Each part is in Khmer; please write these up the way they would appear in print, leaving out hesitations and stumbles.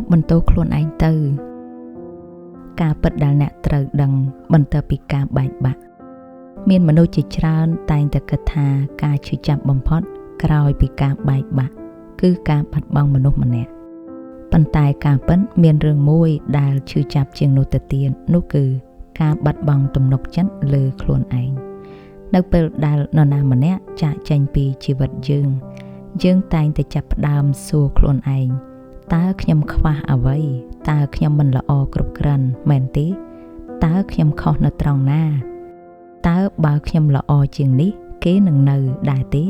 ប់បន្ទោខ្លួនឯងទៅការពិតដែលអ្នកត្រូវដឹងបន្ទាប់ពីការបែកបាក់មានមនុស្សជាច្រើនតែងតែគិតថាការឈឺចាប់បំផុតក្រោយពីការបែកបាក់គឺការបាត់បង់មនុស្សម្នាក់ប៉ុន្តែការពិតមានរឿងមួយដែលឈឺចាប់ជាងនោះទៅទៀតនោះគឺការបាត់បង់ទំនុកចិត្តលើខ្លួនឯងនៅពេលដែលនរណាម្នាក់ចាកចេញពីជីវិតយើងតែងតែចាប់ផ្ដើមសួរខ្លួនឯងតើខ្ញុំខ្វះអ្វីតើខ្ញុំមិនល្អគ្រប់គ្រាន់មែនទេតើខ្ញុំខុសនៅត្រង់ណាតើបើខ្ញុំល្អជាងនេះគេនឹងនៅដែរទេ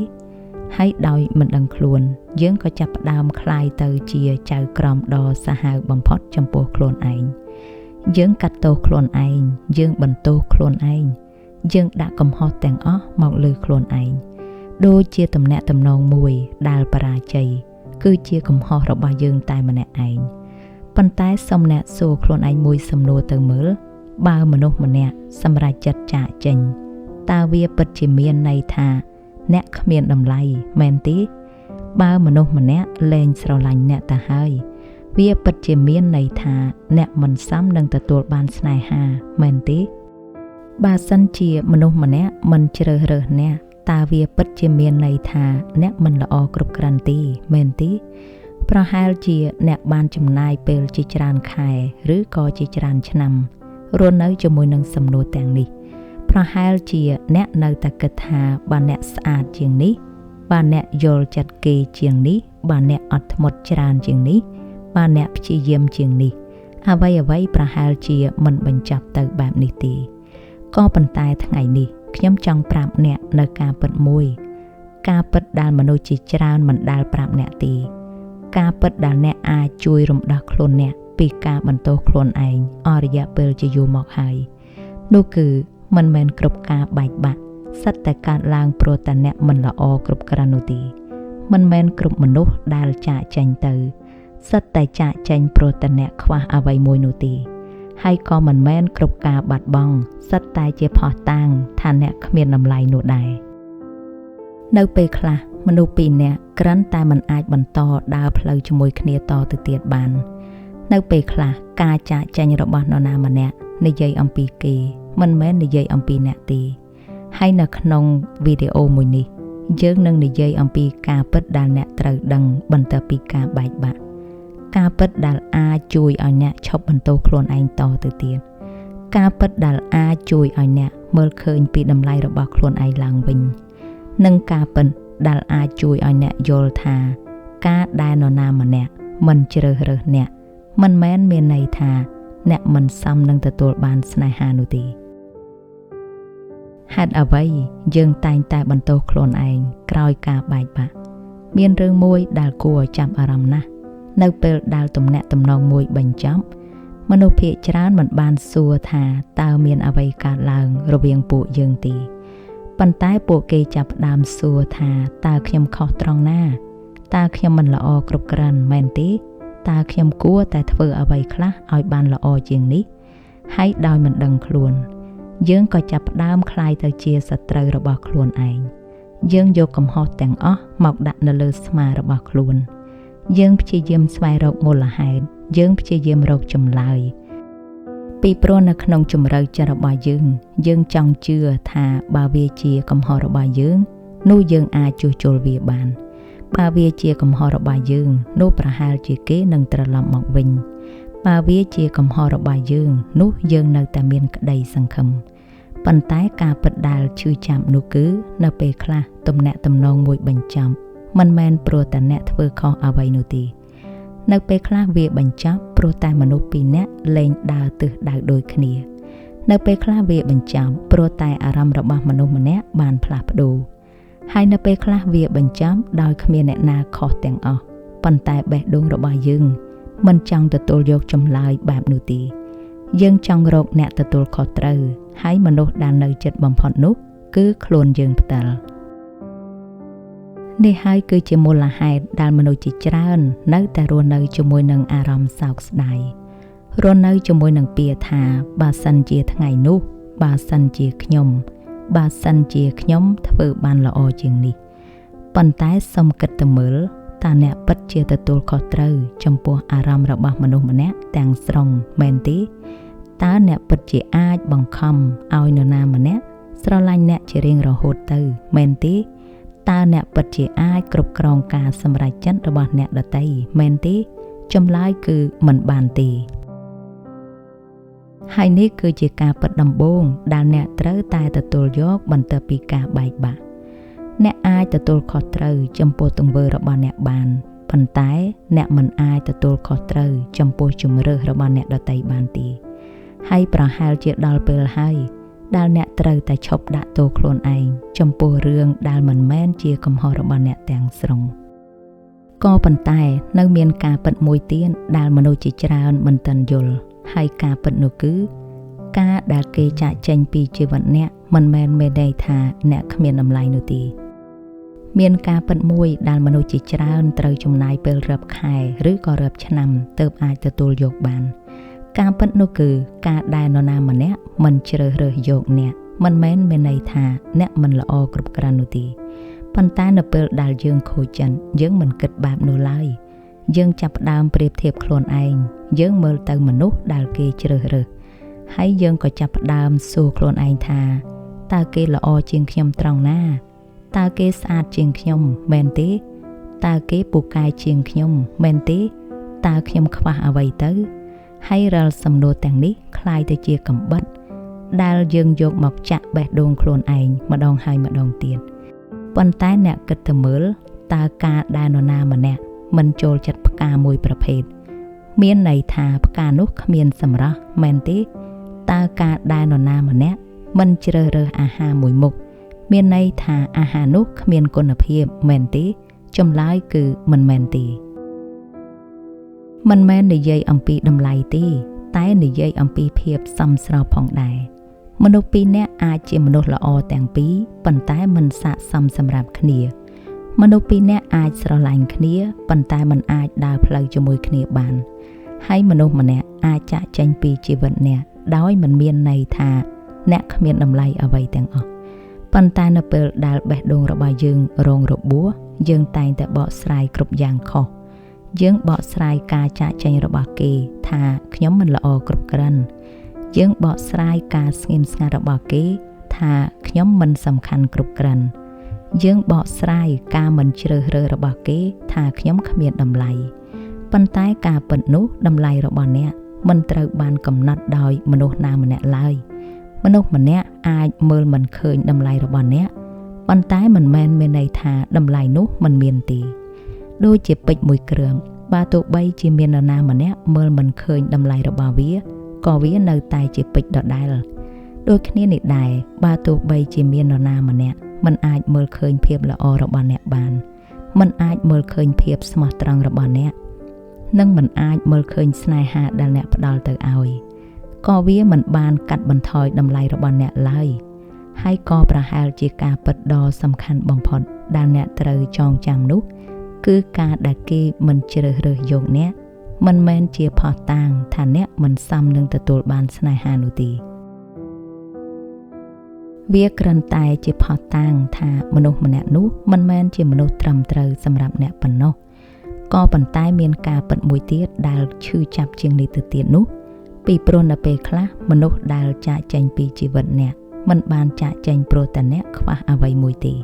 ហើយដោយមិនដឹងខ្លួនយើងក៏ចាប់ផ្ដើមคล้ายទៅជាចៅក្រមដ៏សាហាវបំផុតចំពោះខ្លួនឯងយើងកាត់ទោសខ្លួនឯងយើងបន្ទោសខ្លួនឯងយើងដាក់កំហុសទាំងអស់មកលើខ្លួនឯងដូចជាទំនាក់ទំនងមួយដែលបរាជ័យគឺជាកំហុសរបស់យើងតែម្នាក់ឯងប៉ុន្តែសូមអ្នកសួរខ្លួនឯងមួយសំណួរទៅមើលបើមនុស្សម្នាក់សម្រេចចិត្តចាកចេញតើវាពិតជាមានន័យថាអ្នកគ្មានតម្លៃមែនទេបើមនុស្សម្នាក់លែងស្រឡាញ់អ្នកទៅហើយវាពិតជាមានន័យថាអ្នកមិនសមនឹងទទួលបានស្នេហាមែនទេបើសិនជាមនុស្សម្នាក់មិនជ្រើសរើសអ្នកតើវាពិតជាមានន័យថាអ្នកមិនល្អគ្រប់គ្រាន់ទេមែនទេប្រហែលជាអ្នកបានចំណាយពេលជាច្រើនខែឬក៏ជាច្រើនឆ្នាំរស់នៅជាមួយនឹងសំណួរទាំងនេះប្រហែលជាអ្នកនៅតែគិតថាបើអ្នកស្អាតជាងនេះបើអ្នកយល់ចិត្តគេជាងនេះបើអ្នកអត់ធ្មត់ច្រើនជាងនេះបើអ្នកព្យាយាមជាងនេះអ្វីប្រហែលជាមិនបញ្ចប់ទៅបែបនេះទេក៏ប៉ុន្តែថ្ងៃនេះខ្ញុំចង់ប្រាប់អ្នកនៅការពិតមួយការពិតដែលមនុស្សជាច្រើនមិនដែលប្រាប់អ្នកទេការពិតដែលអ្នកអាចជួយរំដោះខ្លួនអ្នកពីការបន្ទោសខ្លួនឯងអស់រយៈពេលជាយូរមកហើយនោះគឺមិនមែនគ្រប់ការបែកបាក់សិតតែកើតឡើងព្រោះតែអ្នកមិនល្អគ្រប់គ្រាន់នោះទេមិនមែនគ្រប់មនុស្សដែលចាកចេញទៅសិតតែចាកចេញព្រោះតែអ្នកខ្វះអ្វីមួយនោះទេហើយក៏មិនមែនគ្រប់ការបាត់បង់សិតតែជាផុសតាងថាអ្នកគ្មានតម្លៃនោះដែរនៅពេលខ្លះមនុស្សពីរនាក់គ្រាន់តែមិនអាចបន្តដើរផ្លូវជាមួយគ្នាតទៅទៀតបាននៅពេលខ្លះការចាកចេញរបស់នរណាម្នាក់និយាយអំពីគេមិនមែននិយាយអំពីអ្នកទេហើយនៅក្នុងវីដេអូមួយនេះយើងនឹងនិយាយអំពីការពិតដែលអ្នកត្រូវដឹងបន្ទាប់ពីការបែកបាក់ការពិតដែលអាចជួយឲ្យអ្នកឈប់បន្ទោសខ្លួនឯងតទៅទៀតការពិតដែលអាចជួយឲ្យអ្នកមើលឃើញពីតម្លៃរបស់ខ្លួនឯងឡើងវិញនិងការពិតដែលអាចជួយឲ្យអ្នកយល់ថាការដែលនរណាម្នាក់មិនជ្រើសរើសអ្នកមិនមែនមានន័យថាអ្នកមិនសមនឹងទទួលបានស្នេហានោះទេហេតុអ្វីយើងតែងតែបន្ទោសខ្លួនឯងក្រោយការបែកបាក់មានរឿងមួយដែលគួរឲ្យចាប់អារម្មណ៍ណាស់នៅពេលដែលទំនាក់ទំនងមួយបញ្ចប់មនុស្សភាគច្រើនមិនបានសួរថាតើមានអ្វីកើតឡើងរវាងពួកយើងទេប៉ុន្តែពួកគេចាប់ផ្ដើមសួរថាតើខ្ញុំខុសត្រង់ណាតើខ្ញុំមិនល្អគ្រប់គ្រាន់មែនទេតើខ្ញុំគួរតែធ្វើអ្វីខ្លះឲ្យបានល្អជាងនេះហើយដោយមិនដឹងខ្លួនយើងក៏ចាប់ផ្ដើមคล้ายទៅជាសត្រូវរបស់ខ្លួនឯងយើងយកកំហុសទាំងអស់មកដាក់នៅលើស្មារបស់ខ្លួនយើងព្យាយាមស្វែងរកមូលហេតុយើងព្យាយាមរកចម្លើយពីព្រោះនៅក្នុងជំរឿចិត្តរបស់យើងចង់ជឿថាបើវាជាកំហុសរបស់យើងនោះយើងអាចជួសជុលវាបានបើវាជាកំហុសរបស់យើងនោះប្រហែលជាគេនឹងត្រឡប់មកវិញបើវាជាកំហុសរបស់យើងនោះយើងនៅតែមានក្តីសង្ឃឹមប៉ុន្តែការពិតដែលឈឺចាប់នោះគឺនៅពេលខ្លះទំនាក់ទំនងមួយបញ្ចប់មិនមែនព្រោះតែអ្នកធ្វើខុសអ្វីនោះទេនៅពេលខ្លះវាបញ្ចប់ព្រោះតែមនុស្សពីរនាក់លែងដើរទិសដៅដូចគ្នានៅពេលខ្លះវាបញ្ចប់ព្រោះតែអារម្មណ៍របស់មនុស្សម្នាក់បានផ្លាស់ប្ដូរហើយនៅពេលខ្លះវាបញ្ចប់ដោយគ្មានអ្នកណាខុសទាំងអស់ប៉ុន្តែបេះដូងរបស់យើងមិនចង់ទទួលយកចម្លើយបែបនោះទេយើងចង់រកអ្នកទទួលខុសត្រូវហើយមនុស្សដែលនៅជិតបំផុតនោះគឺខ្លួនយើងផ្ទាល់នេះហើយគឺជាមូលហេតុដែលមនុស្សជាច្រើននៅតែរស់នៅជាមួយនឹងអារម្មណ៍សោកស្ដាយរស់នៅជាមួយនឹងពាក្យថាបើសិនជាថ្ងៃនោះបើសិនជាខ្ញុំធ្វើបានល្អជាងនេះប៉ុន្តែសូមគិតទៅមើល តើអ្នកពិតជាទទួលខុសត្រូវចំពោះអារម្មណ៍របស់មនុស្សម្នាក់ទាំងស្រុងមែនទេតើអ្នកពិតជាអាចបង្ខំឲ្យនរណាម្នាក់ស្រឡាញ់អ្នកជារៀងរហូតទៅមែនទេតើអ្នកពិតជាអាចគ្រប់គ្រងការសម្រេចចិត្តរបស់អ្នកដទៃមែនទេចម្លើយគឺមិនបានទេហើយនេះគឺជាការពិតដំបូងដែលអ្នកត្រូវតែទទួលយកបន្ទាប់ពីការបែកបាក់អ្នកអាចទទួលខុសត្រូវចំពោះទង្វើរបស់អ្នកបានប៉ុន្តែអ្នកមិនអាចទទួលខុសត្រូវចំពោះជំរឿសរបស់អ្នកដទៃបានទេហើយប្រហែលជាដល់ពេលហើយដែលអ្នកត្រូវតែឈប់ដាក់ទោសខ្លួនឯងចំពោះរឿងដែលមិនមែនជាកំហុសរបស់អ្នកទាំងស្រុងក៏ប៉ុន្តែនៅមានការពិតមួយទៀតដែលមនុស្សជាច្រើនមិនទាន់យល់ហើយការពិតនោះគឺការដែលគេចាកចេញពីជីវិតអ្នកមិនមែនមានន័យថាអ្នកគ្មានតម្លៃនោះទេមានការពិតមួយដែលមនុស្សជាច្រើនត្រូវចំណាយពេលរាប់ខែឬក៏រាប់ឆ្នាំទើបអាចទទួលយកបានការពិតនោះគឺការដែលនរណាម្នាក់មិនជ្រើសរើសយកអ្នកមិនមែនមានន័យថាអ្នកមិនល្អគ្រប់គ្រាន់នោះទេប៉ុន្តែនៅពេលដែលយើងខូចចិត្តយើងមិនគិតបែបនោះឡើយយើងចាប់ផ្ដើមប្រៀបធៀបខ្លួនឯងយើងមើលទៅមនុស្សដែលគេជ្រើសរើសហើយយើងក៏ចាប់ផ្ដើមសួរខ្លួនឯងថាតើគេល្អជាងខ្ញុំត្រង់ណាតើគេស្អាតជាងខ្ញុំមែនទេតើគេពូកែជាងខ្ញុំមែនទេតើខ្ញុំខ្វះអ្វីទៅហើយរាល់សំណួរទាំងនេះคล้ายទៅជាកំបិតដែលយើងយកមកចាក់បេះដូងខ្លួនឯងម្ដងហើយម្ដងទៀតប៉ុន្តែអ្នកគិតទៅមើលតើការដែលនរណាម្នាក់មិនចូលចិត្តផ្កាមួយប្រភេទមានន័យថាផ្កានោះគ្មានសម្រស់មែនទេតើការដែលនរណាម្នាក់មិនជ្រើសរើសអាហារមួយមុខមានន័យថាអាហារនោះគ្មានគុណភាពមែនទេចម្លើយគឺមិនមែនទេមិនមែននិយាយអំពីតម្លៃទេតែនិយាយអំពីភាពសមស្របផងដែរមនុស្សពីរនាក់អាចជាមនុស្សល្អទាំងពីរប៉ុន្តែមិនស័ក្តិសមសម្រាប់គ្នាមនុស្សពីរនាក់អាចស្រឡាញ់គ្នាប៉ុន្តែមិនអាចដើរផ្លូវជាមួយគ្នាបានហើយមនុស្សម្នាក់អាចចាកចេញពីជីវិតអ្នកដោយមិនមានន័យថាអ្នកគ្មានតម្លៃអ្វីទាំងអស់ប៉ុន្តែនៅពេលដែលបេះដូងរបស់យើងរងរបួសយើងតែងតែបកស្រាយគ្រប់យ៉ាងខុសយើងបកស្រាយការចាកចេញរបស់គេថាខ្ញុំមិនល្អគ្រប់គ្រាន់យើងបកស្រាយការស្ងៀមស្ងាត់របស់គេថាខ្ញុំមិនសំខាន់គ្រប់គ្រាន់យើងបកស្រាយការមិនជ្រើសរើសរបស់គេថាខ្ញុំគ្មានតម្លៃប៉ុន្តែការពិតនោះតម្លៃរបស់អ្នកមិនត្រូវបានកំណត់ដោយមនុស្សណាម្នាក់ឡើយមនុស្សម្នាក់អាចមើលមិនឃើញតម្លៃរបស់អ្នកប៉ុន្តែមិនមែនមានន័យថាតម្លៃនោះមិនមានទេដូចជាពេជ្រមួយគ្រឿងបើទោះបីជាមាននរណាម្នាក់មើលមិនឃើញតម្លៃរបស់វាក៏វានៅតែជាពេជ្រដដែលដូចគ្នានេះដែរបើទោះបីជាមាននរណាម្នាក់មិនអាចមើលឃើញភាពល្អរបស់អ្នកបានមិនអាចមើលឃើញភាពស្មោះត្រង់របស់អ្នកនិងមិនអាចមើលឃើញស្នេហាដែលអ្នកផ្ដល់ទៅឲ្យក៏វាមិនបានកាត់បន្ថយតម្លៃរបស់អ្នកឡើយហើយក៏ប្រហែលជាការពិតដ៏សំខាន់បំផុតដែលអ្នកត្រូវចងចាំនោះគឺការដែលគេមិនជ្រើសរើសយកអ្នកមិនមែនជាភស្តុតាងថាអ្នកមិនសមនឹងទទួលបានស្នេហានោះទេវាគ្រាន់តែជាភស្តុតាងថាមនុស្សម្នាក់នោះមិនមែនជាមនុស្សត្រឹមត្រូវសម្រាប់អ្នកប៉ុណ្ណោះក៏ប៉ុន្តែមានការពិតមួយទៀតដែលឈឺចាប់ជាងនេះទៅទៀតនោះពីព្រោះនៅពេលខ្លះមនុស្សដែលចាកចេញពីជីវិតអ្នកមិនបានចាកចេញព្រោះតែអ្នកខ្វះអ្វីមួយទេ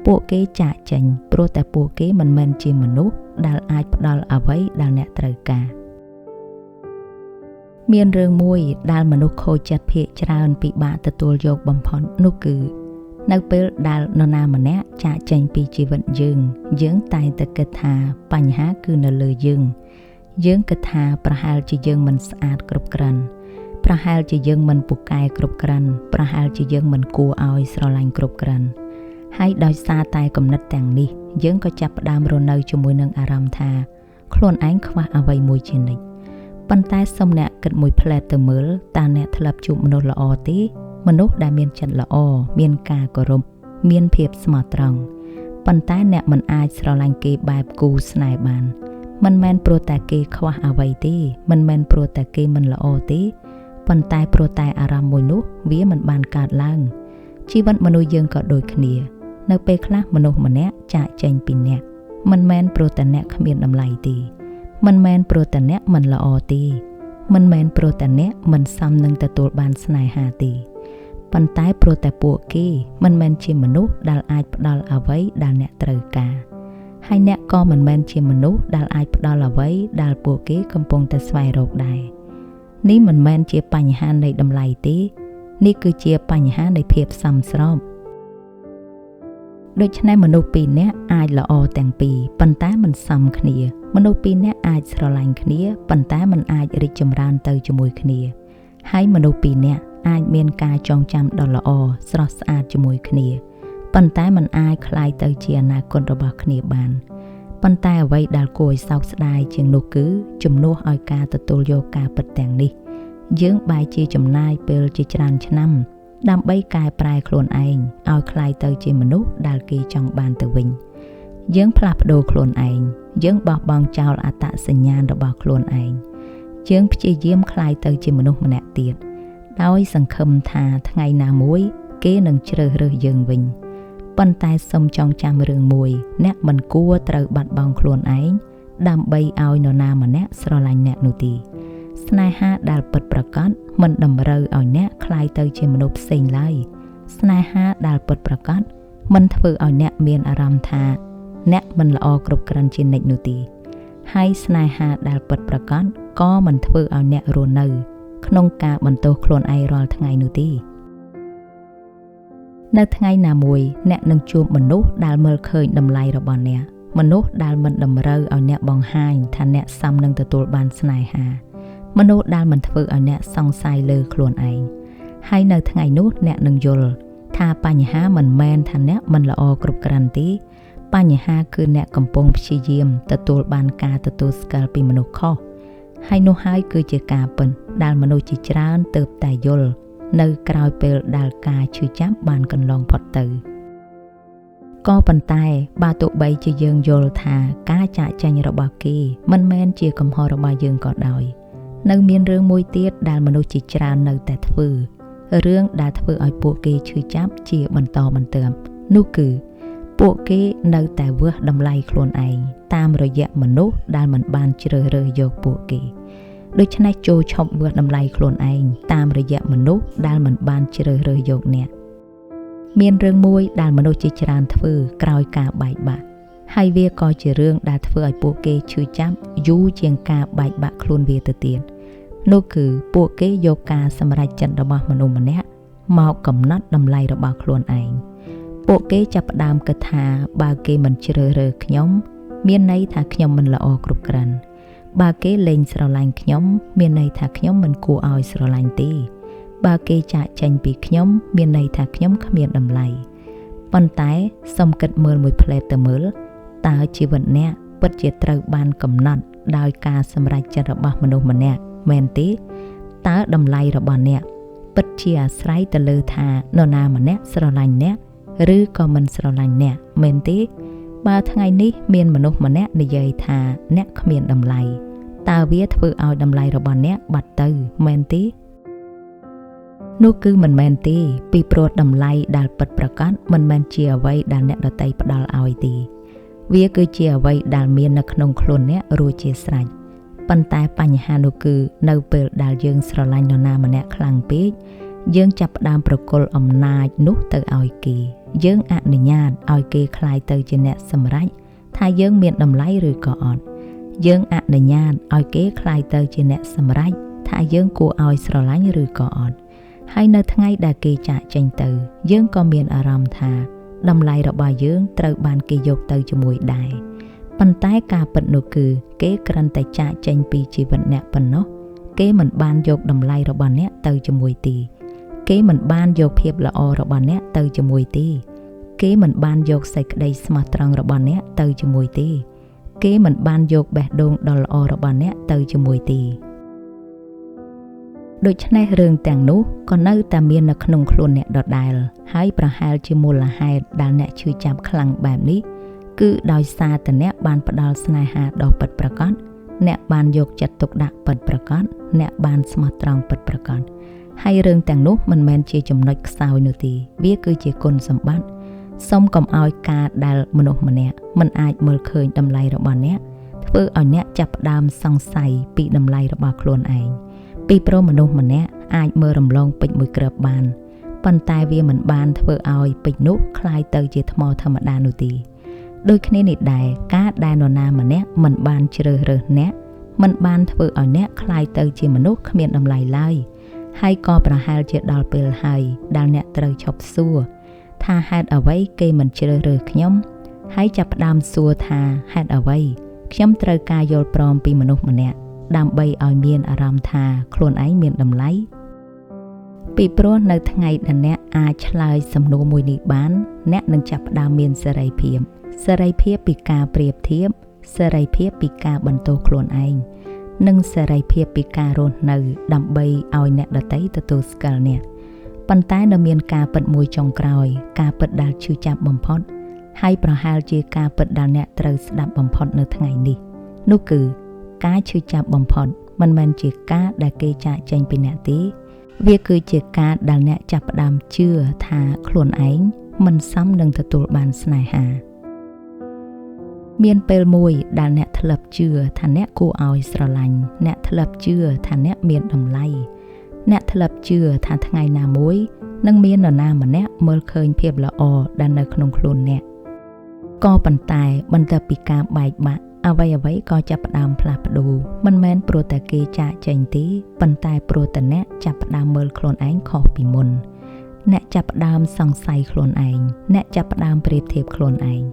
ពួកគេចាកចេញព្រោះតែពួកគេមិនមែនជាមនុស្សដែលអាចផ្ដល់អ្វីដែលអ្នកត្រូវការមានរឿងមួយដែលមនុស្សខូចចិត្តភាគច្រើនពិបាកទទួលយកបំផុតនោះគឺនៅពេលដែលនរណាម្នាក់ចាកចេញពីជីវិតយើងតែងតែគិតថាបញ្ហាគឺនៅលើយើងគិតថាប្រហែលជាយើងមិនស្អាតគ្រប់គ្រាន់ប្រហែលជាយើងមិនពូកែគ្រប់គ្រាន់ប្រហែលជាយើងមិនគួរឲ្យស្រឡាញ់គ្រប់គ្រាន់ហើយដោយសារតែគំនិតទាំងនេះយើងក៏ចាប់ផ្ដើមរស់នៅជាមួយនឹងអារម្មណ៍ថាខ្លួនឯងខ្វះអ្វីមួយជានិច្ចប៉ុន្តែសូមអ្នកគិតមួយផ្លែតទៅមើលតើអ្នកធ្លាប់ជួបមនុស្សល្អទេមនុស្សដែលមានចិត្តល្អមានការគោរពមានភាពស្មោះត្រង់ប៉ុន្តែអ្នកមិនអាចស្រឡាញ់គេបែបគូស្នេហ៍បានមិនមែនព្រោះតែគេខ្វះអ្វីទេមិនមែនព្រោះតែគេមិនល្អទេប៉ុន្តែព្រោះតែអារម្មណ៍មួយនោះវាមិនបានកើតឡើងជីវិតមនុស្សយើងក៏ដូចគ្នានៅពេលខ្លះមនុស្សម្នាក់ចាកចេញពីអ្នក មិនមែនព្រោះតែអ្នកគ្មានតម្លៃទេមិនមែនព្រោះតែអ្នកមិនល្អទេមិនមែនព្រោះតែអ្នកមិនសមនឹងទទួលបានស្នេហាទេប៉ុន្តែព្រោះតែពួកគេមិនមែនជាមនុស្សដែលអាចផ្ដល់អ្វីដែលអ្នកត្រូវការហើយអ្នកក៏មិនមែនជាមនុស្សដែលអាចផ្ដល់អ្វីដែលពួកគេកំពុងតែស្វែងរកដែរនេះមិនមែនជាបញ្ហានៃតម្លៃទេនេះគឺជាបញ្ហានៃភាពសមស្របដូច្នេះមនុស្សពីរនាក់អាចល្អទាំងពីរប៉ុន្តែមិនសមគ្នាមនុស្សពីរនាក់អាចស្រឡាញ់គ្នាប៉ុន្តែមិនអាចរីកចម្រើនទៅជាមួយគ្នាហើយមនុស្សពីរនាក់អាចមានការចងចាំដ៏ល្អស្រស់ស្អាតជាមួយគ្នាប៉ុន្តែมันអាចคล้ายទៅជាអនាគតរបស់គ្នាបានប៉ុន្តែអ្វីដែលគួរឲ្យសោកស្ដាយជាងនោះគឺជំនួសឲ្យការទទួលយកការពិតទាំងនេះយើងបែរជាចំណាយពេលជាច្រើនឆ្នាំដើម្បីកែប្រែខ្លួនឯងឲ្យคล้ายទៅជាមនុស្សដែលគេចង់បានទៅវិញយើងផ្លាស់ប្ដូរខ្លួនឯងយើងបោះបង់ចោលអត្តសញ្ញាណរបស់ខ្លួនឯងយើងព្យាយាមคล้ายទៅជាមនុស្សម្នាក់ទៀតដោយសង្ឃឹមថាថ្ងៃណាមួយគេនឹងជ្រើសរើសយើងវិញប៉ុន្តែសូមចងចាំរឿងមួយអ្នកមិនគួរត្រូវបាត់បង់ខ្លួនឯងដើម្បីឲ្យនរណាម្នាក់ស្រឡាញ់អ្នកនោះទេស្នេហាដែលពិតប្រាកដមិនតម្រូវឲ្យអ្នកคล้ายទៅជាមនុស្សផ្សេងឡើយស្នេហាដែលពិតប្រាកដមិនធ្វើឲ្យអ្នកមានអារម្មណ៍ថាអ្នកមិនល្អគ្រប់គ្រាន់ជានិច្ចនោះទេហើយស្នេហាដែលពិតប្រាកដក៏មិនធ្វើឲ្យអ្នករស់នៅក្នុងការបន្ទោសខ្លួនឯងរាល់ថ្ងៃនោះទេនៅថ្ងៃណាមួយអ្នកនឹងជួបមនុស្សដែលមើលឃើញតម្លៃរបស់អ្នកមនុស្សដែលមិនតម្រូវឲ្យអ្នកបង្ហាញថាអ្នកសមនឹងទទួលបានស្នេហាមនុស្សដែលមិនធ្វើឲ្យអ្នកសង្ស័យលើខ្លួនឯងហើយនៅថ្ងៃនោះអ្នកនឹងយល់ថាបញ្ហាមិនមែនថាអ្នកមិនល្អគ្រប់គ្រាន់ទេបញ្ហាគឺអ្នកកំពុងព្យាយាមទទួលបានការទទួលស្គាល់ពីមនុស្សខុសហើយនោះហើយគឺជាការពិតដែលមនុស្សជាច្រើនទើបតែយល់នៅក្រោយពេលដែលការឈឺចាប់បានកន្លងផុតទៅក៏ប៉ុន្តែបើទោះបីជាយើងយល់ថាការចាកចេញរបស់គេមិនមែនជាកំហុសរបស់យើងក៏ដោយនៅមានរឿងមួយទៀតដែលមនុស្សជាច្រើននៅតែធ្វើរឿងដែលធ្វើឲ្យពួកគេឈឺចាប់ជាបន្តបន្ទាប់នោះគឺពួកគេនៅតែវាស់តម្លៃខ្លួនឯងតាមរយៈមនុស្សដែលមិនបានជ្រើសរើសយកពួកគេដូច្នេះចូលឈប់វាស់តម្លៃខ្លួនឯងតាមរយៈមនុស្សដែលមិនបានជ្រើសរើសយកអ្នកមានរឿងមួយដែលមនុស្សជាច្រើនធ្វើក្រោយការបែកបាក់ហើយវាក៏ជារឿងដែលធ្វើឲ្យពួកគេឈឺចាប់យូរជាងការបែកបាក់ខ្លួនវាទៅទៀតនោះគឺពួកគេយកការសម្រេចចិត្តរបស់មនុស្សម្នាក់មកកំណត់តម្លៃរបស់ខ្លួនឯងពួកគេចាប់ផ្ដើមគិតថាបើគេមិនជ្រើសរើសខ្ញុំមានន័យថាខ្ញុំមិនល្អគ្រប់គ្រាន់បើគេលែងស្រឡាញ់ខ្ញុំមានន័យថាខ្ញុំមិនគួរឲ្យស្រឡាញ់ទេបើគេចាកចេញពីខ្ញុំមានន័យថាខ្ញុំគ្មានតម្លៃប៉ុន្តែសូមគិតមើលមួយផ្លែតទៅមើលតើជីវិតអ្នកពិតជាត្រូវបានកំណត់ដោយការសម្រេចចិត្តរបស់មនុស្សម្នាក់មែនទេតើតម្លៃរបស់អ្នកពិតជាអាស្រ័យទៅលើថានរណាម្នាក់ស្រឡាញ់អ្នកឬក៏មិនស្រឡាញ់អ្នកមែនទេបើថ្ងៃនេះមានមនុស្សម្នាក់និយាយថាអ្នកគ្មានតម្លៃតើវាធ្វើឲ្យតម្លៃរបស់អ្នកបាត់ទៅមែនទេនោះគឺមិនមែនទេពីព្រោះតម្លៃដែលពិតប្រាកដមិនមែនជាអ្វីដែលអ្នកដទៃផ្ដល់ឲ្យទេវាគឺជាអ្វីដែលមាននៅក្នុងខ្លួនអ្នករួចជាស្រេចប៉ុន្តែបញ្ហានោះគឺនៅពេលដែលយើងស្រឡាញ់នរណាម្នាក់ខ្លាំងពេកយើងចាប់ផ្ដើមប្រគល់អំណាចនោះទៅឲ្យគេយើងអនុញ្ញាតឲ្យគេក្លាយទៅជាអ្នកសម្រេចថាយើងមានតម្លៃឬក៏អត់យើងអនុញ្ញាតឲ្យគេក្លាយទៅជាអ្នកសម្រេចថាយើងគួរឲ្យស្រឡាញ់ឬក៏អត់ហើយនៅថ្ងៃដែលគេចាកចេញទៅយើងក៏មានអារម្មណ៍ថាតម្លៃរបស់យើងត្រូវបានគេយកទៅជាមួយដែរប៉ុន្តែការពិតនោះគឺគេគ្រាន់តែចាកចេញពីជីវិតអ្នកប៉ុណ្ណោះគេមិនបានយកតម្លៃរបស់អ្នកទៅជាមួយទេគេមិនបានយកភាពល្អរបស់អ្នកទៅជាមួយទេគេមិនបានយកសេចក្តីស្មោះត្រង់របស់អ្នកទៅជាមួយទេគេមិនបានយកបេះដូងដ៏ល្អរបស់អ្នកទៅជាមួយទេដូច្នេះរឿងទាំងនោះក៏នៅតែមាននៅក្នុងខ្លួនអ្នកដដែលហើយប្រហែលជាមូលហេតុដែលអ្នកឈឺចាប់ខ្លាំងបែបនេះគឺដោយសារតែអ្នកបានផ្ដល់ស្នេហាដ៏ពិតប្រាកដអ្នកបានយកចិត្តទុកដាក់ពិតប្រាកដអ្នកបានស្មោះត្រង់ពិតប្រាកដហើយរឿងទាំងនោះមិនមែនជាចំណុចខ្សោយនោះទេវាគឺជាគុណសម្បត្តិ សូមកុំឲ្យការដែលមនុស្សម្នាក់មិនអាចមើលឃើញតម្លៃរបស់អ្នកធ្វើឲ្យអ្នកចាប់ផ្ដើមសង្ស័យពីតម្លៃរបស់ខ្លួនឯងពីព្រោះមនុស្សម្នាក់អាចមើលរំលងពេជ្រមួយគ្រាប់បានប៉ុន្តែវាមិនបានធ្វើឲ្យពេជ្រនោះคล้ายទៅជាថ្មធម្មតានោះទេដូចគ្នានេះដែរការដែលនរណាម្នាក់មិនបានជ្រើសរើសអ្នកមិនបានធ្វើឲ្យអ្នកคล้ายទៅជាមនុស្សគ្មានតម្លៃឡើយហើយក៏ប្រហែលជាដល់ពេលហើយដែលអ្នកត្រូវឈប់សួរថាហេតុអ្វីគេមិនជ្រើសរើសខ្ញុំហើយចាប់ផ្ដើមសួរថាហេតុអ្វីខ្ញុំត្រូវការយល់ព្រមពីមនុស្សម្នាក់ដើម្បីឲ្យមានអារម្មណ៍ថាខ្លួនឯងមានតម្លៃពីព្រោះនៅថ្ងៃដែលអ្នកអាចឆ្លើយសំណួរមួយនេះបានអ្នកនឹងចាប់ផ្ដើមមានសេរីភាពពីការប្រៀបធៀបសេរីភាពពីការបន្ទោសខ្លួនឯងនិងសេរីភាពពីការរស់នៅដើម្បីឲ្យអ្នកដទៃទទួលស្គាល់អ្នកប៉ុន្តែនៅមានការពិតមួយចុងក្រោយការពិតដែលឈឺចាប់បំផុតហើយប្រហែលជាការពិតដែលអ្នកត្រូវស្ដាប់បំផុតនៅថ្ងៃនេះនោះគឺការឈឺចាប់បំផុតមិនមែនជាការដែលគេចាកចេញពីអ្នកទេវាគឺជាការដែលអ្នកចាប់ផ្ដើមជឿថាខ្លួនឯងមិនសមនឹងទទួលបានស្នេហាមានពេលមួយដែលអ្នកធ្លាប់ជឿថាអ្នកគួរឲ្យស្រឡាញ់អ្នកធ្លាប់ជឿថាអ្នកមានតម្លៃអ្នកធ្លាប់ជឿថាថ្ងៃណាមួយនឹងមាននរណាម្នាក់មើលឃើញភាពល្អដែលនៅក្នុងខ្លួនអ្នកក៏ប៉ុន្តែបន្ទាប់ពីការបែកបាក់អ្វីក៏ចាប់ផ្ដើមផ្លាស់ប្ដូរមិនមែនព្រោះតែគេចាកចេញទេប៉ុន្តែព្រោះតែអ្នកចាប់ផ្ដើមមើលខ្លួនឯងខុសពីមុនអ្នកចាប់ផ្ដើមសង្ស័យខ្លួនឯងអ្នកចាប់ផ្ដើមប្រៀបធៀបខ្លួនឯង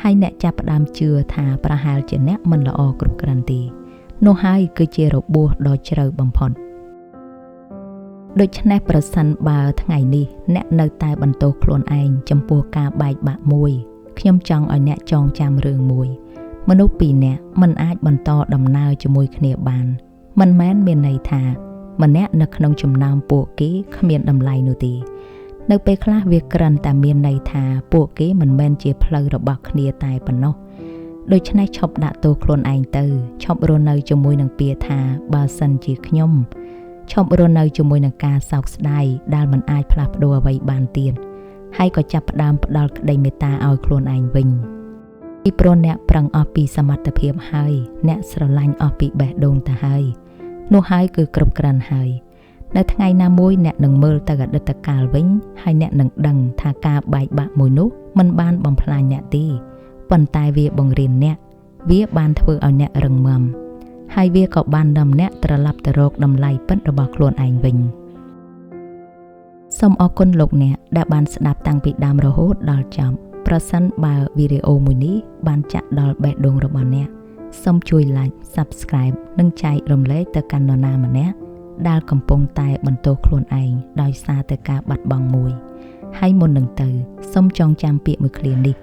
ហើយអ្នកចាប់ផ្ដើមជឿថាប្រហែលជាអ្នកមិនល្អគ្រប់គ្រាន់ទេនោះហើយគឺជារបួសដ៏ជ្រៅបំផុតដូច្នេះប្រសិនបើថ្ងៃនេះអ្នកនៅតែបន្ទោសខ្លួនឯងចំពោះការបែកបាក់មួយខ្ញុំចង់ឲ្យអ្នកចងចាំរឿងមួយមនុស្សពីរនាក់មិនអាចបន្តដំណើរជាមួយគ្នាបានមិនមែនមានន័យថាម្នាក់នៅក្នុងចំណោមពួកគេគ្មានតម្លៃនោះទេនៅពេលខ្លះវាគ្រាន់តែមានន័យថាពួកគេមិនមែនជាផ្លូវរបស់គ្នាតែប៉ុណ្ណោះដូច្នេះឈប់ដាក់ទោសខ្លួនឯងទៅឈប់រស់នៅជាមួយនឹងពាក្យថាបើសិនជាខ្ញុំឈប់រស់នៅជាមួយនឹងការសោកស្ដាយដែលមិនអាចផ្លាស់ប្ដូរអ្វីបានទៀតហើយក៏ចាប់ផ្ដើមផ្ដល់ក្តីមេត្តាឲ្យខ្លួនឯងវិញពីព្រោះអ្នកប្រឹងអស់ពីសមត្ថភាពហើយអ្នកស្រឡាញ់អស់ពីបេះដូងទៅហើយនោះហើយគឺគ្រប់គ្រាន់ហើយនៅថ្ងៃណាមួយអ្នកនឹងមើលទៅអតីតកាលវិញហើយអ្នកនឹងដឹងថាការបែកបាក់មួយនោះមិនបានបំផ្លាញអ្នកទេប៉ុន្តែវាបង្រៀនអ្នកវាបានធ្វើឲ្យអ្នករឹងមាំហើយវាក៏បាននាំអ្នកត្រឡប់ទៅរកតម្លៃពិតរបស់ខ្លួនឯងវិញសូមអរគុណលោកអ្នកដែលបានស្ដាប់តាំងពីដើមរហូតដល់ចប់ប្រសិនបើវីដេអូមួយនេះបានចាក់ដល់បេះដូងរបស់អ្នកសូមជួយ like subscribe និងចែករំលែកទៅកាន់នរណាម្នាក់ដែលកំពុងតែបន្ទោសខ្លួនឯងដោយសារតែការបាត់បង់មួយហើយមុននឹងទៅសូមចងចាំពាក្យមួយឃ្លានេះ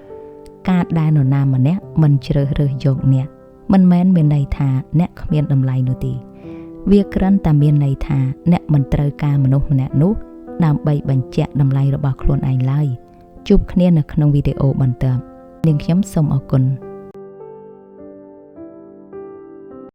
ការដែលនរណាម្នាក់មិនជ្រើសរើសយកអ្នកមិនមែនមានន័យថាអ្នកគ្មានតម្លៃនោះទេវាគ្រាន់តែមានន័យថាអ្នកមិនត្រូវការមនុស្សម្នាក់នោះដើម្បីបញ្ជាក់តម្លៃរបស់ខ្លួនឯងឡើយជួបគ្នានៅក្នុងវីដេអូបន្ទាប់នាងខ្ញុំសូមអរគុណ